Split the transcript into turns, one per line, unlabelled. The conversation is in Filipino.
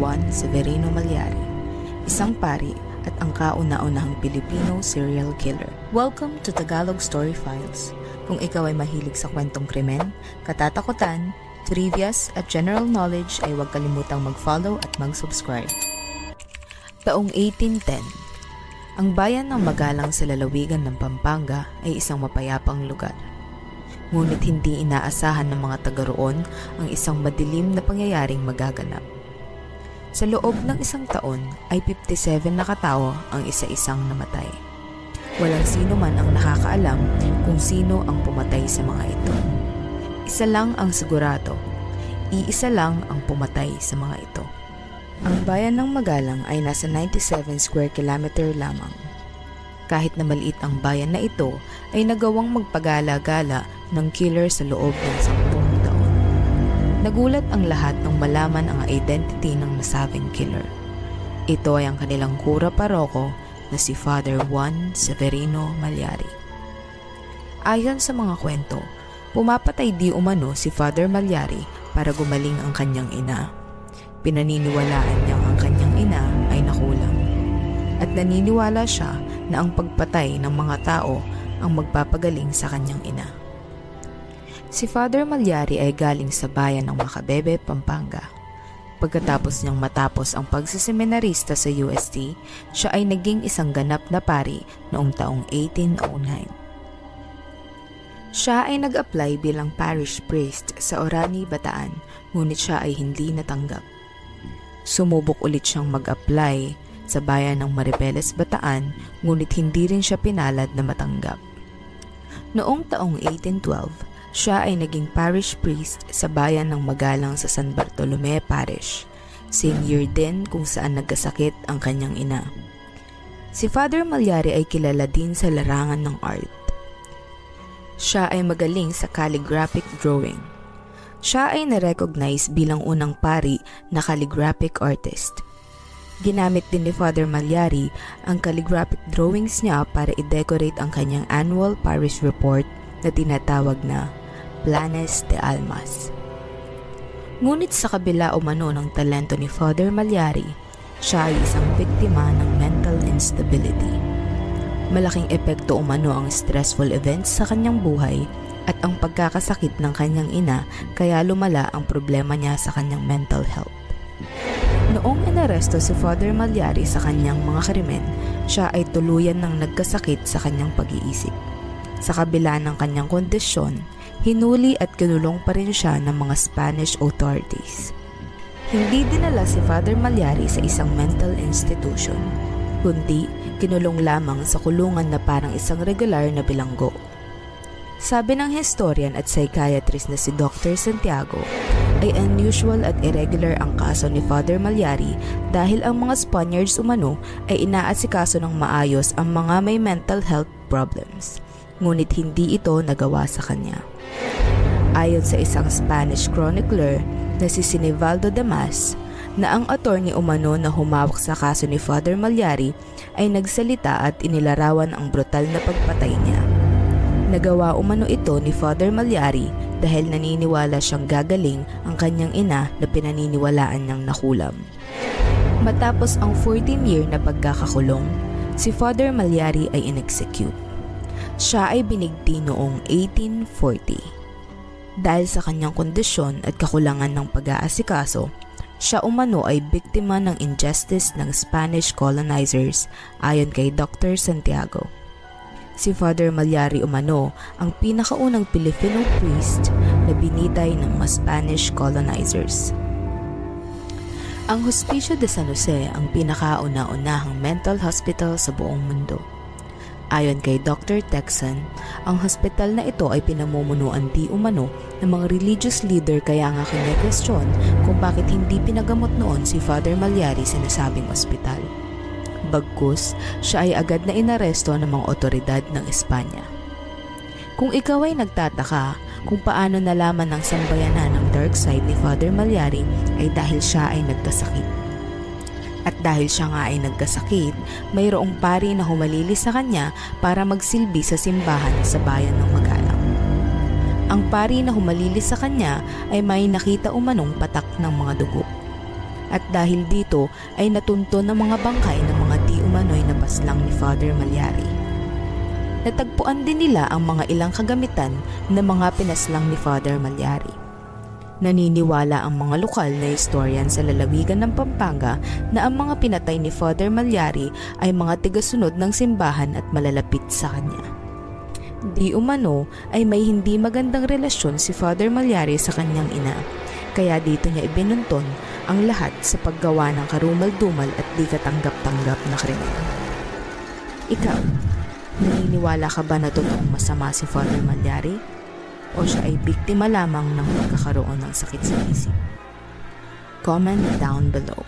Juan Severino Malyari, isang pari at ang kauna-unahang Pilipino serial killer. Welcome to Tagalog Story Files. Kung ikaw ay mahilig sa kwentong krimen, katatakutan, trivias at general knowledge ay huwag kalimutang mag-follow at mag-subscribe. Taong 1810, ang bayan ng Magalang sa lalawigan ng Pampanga ay isang mapayapang lugar. Ngunit hindi inaasahan ng mga taga roon ang isang madilim na pangyayaring magaganap. Sa loob ng isang taon ay 57 na katao ang isa-isang namatay. Walang sino man ang nakakaalam kung sino ang pumatay sa mga ito. Isa lang ang sigurado, iisa lang ang pumatay sa mga ito. Ang bayan ng Magalang ay nasa 97 square kilometer lamang. Kahit na maliit ang bayan na ito, ay nagawang magpagala-gala ng killer sa loob ng 10 taon. Nagulat ang lahat nang malaman ang identity ng nasabing killer. Ito ay ang kanilang kura paroko na si Father Juan Severino Malyari. Ayon sa mga kwento, pumapatay di umano si Father Malyari para gumaling ang kanyang ina. Pinaniniwalaan niyang ang kanyang ina ay nakulam. At naniniwala siya na ang pagpatay ng mga tao ang magpapagaling sa kanyang ina. Si Father Malyari ay galing sa bayan ng Macabebe, Pampanga. Pagkatapos niyang matapos ang pagsiseminarista sa UST, siya ay naging isang ganap na pari noong taong 1809. Siya ay nag-apply bilang parish priest sa Orani, Bataan, ngunit siya ay hindi natanggap. Sumubok ulit siyang mag-apply sa bayan ng Maribeles, Bataan, ngunit hindi rin siya pinalad na matanggap. Noong taong 1812, siya ay naging parish priest sa bayan ng Magalang sa San Bartolome Parish, same year din kung saan nagkasakit ang kanyang ina. Si Father Malyari ay kilala din sa larangan ng art. Siya ay magaling sa calligraphic drawing. Siya ay na-recognize bilang unang pari na calligraphic artist. Ginamit din ni Father Malyari ang calligraphic drawings niya para i-decorate ang kanyang annual parish report na tinatawag na Planes de Almas. Ngunit sa kabila umano ng talento ni Father Malyari, siya ay isang biktima ng mental instability. Malaking epekto umano ang stressful events sa kanyang buhay at ang pagkakasakit ng kanyang ina kaya lumala ang problema niya sa kanyang mental health. Noong inaresto si Father Malyari sa kanyang mga krimen, siya ay tuluyan ng nagkasakit sa kanyang pag-iisip. Sa kabila ng kanyang kondisyon, hinuli at kinulong pa rin siya ng mga Spanish authorities. Hindi dinala si Father Malyari sa isang mental institution, kundi kinulong lamang sa kulungan na parang isang regular na bilanggo. Sabi ng historian at psychiatrist na si Dr. Santiago, ay unusual at irregular ang kaso ni Father Malyari dahil ang mga Spaniards umano ay inaasikaso ng maayos ang mga may mental health problems. Ngunit hindi ito nagawa sa kanya. Ayon sa isang Spanish chronicler na si Sinibaldo Damas, na ang attorney umano na humawak sa kaso ni Father Malyari ay nagsalita at inilarawan ang brutal na pagpatay niya. Nagawa umano ito ni Father Malyari dahil naniniwala siyang gagaling ang kanyang ina na pinaniniwalaan niyang nakulam. Matapos ang 14-year na pagkakakulong, si Father Malyari ay inexecute. Siya ay binigti noong 1840. Dahil sa kanyang kondisyon at kakulangan ng pag-aasikaso, siya umano ay biktima ng injustice ng Spanish colonizers ayon kay Dr. Santiago. Si Father Malyari umano ang pinakaunang Filipino priest na binitay ng mga Spanish colonizers. Ang Hospicio de San Jose ang pinakauna-unahang mental hospital sa buong mundo. Ayon kay Dr. Texan, ang hospital na ito ay pinamumunuan di umano ng mga religious leader kaya nga kine-question kung bakit hindi pinagamot noon si Father Malyari sa nasabing ospital. Bagkus, siya ay agad na inaresto ng mga otoridad ng Espanya. Kung ikaw ay nagtataka kung paano nalaman ng sambayanan ng dark side ni Father Malyari ay dahil siya ay nagkasakit. At dahil siya nga ay nagkasakit, mayroong pari na humalili sa kanya para magsilbi sa simbahan sa bayan ng Magalang. Ang pari na humalili sa kanya ay may nakita umanong patak ng mga dugo. At dahil dito ay natunto ng mga bangkay ng mga di umano'y napaslang ni Father Malyari. Natagpuan din nila ang mga ilang kagamitan ng mga pinaslang ni Father Malyari. Naniniwala ang mga lokal na historian sa lalawigan ng Pampanga na ang mga pinatay ni Father Malyari ay mga tigasunod ng simbahan at malalapit sa kanya. Di umano ay may hindi magandang relasyon si Father Malyari sa kanyang ina, kaya dito niya ibinunton ang lahat sa paggawa ng karumal-dumal at di katanggap-tanggap na krimen. Ikaw, naniniwala ka ba na totoong masama si Father Malyari? O siya ay biktima lamang ng pagkakaroon ng sakit sa isip? Comment down below.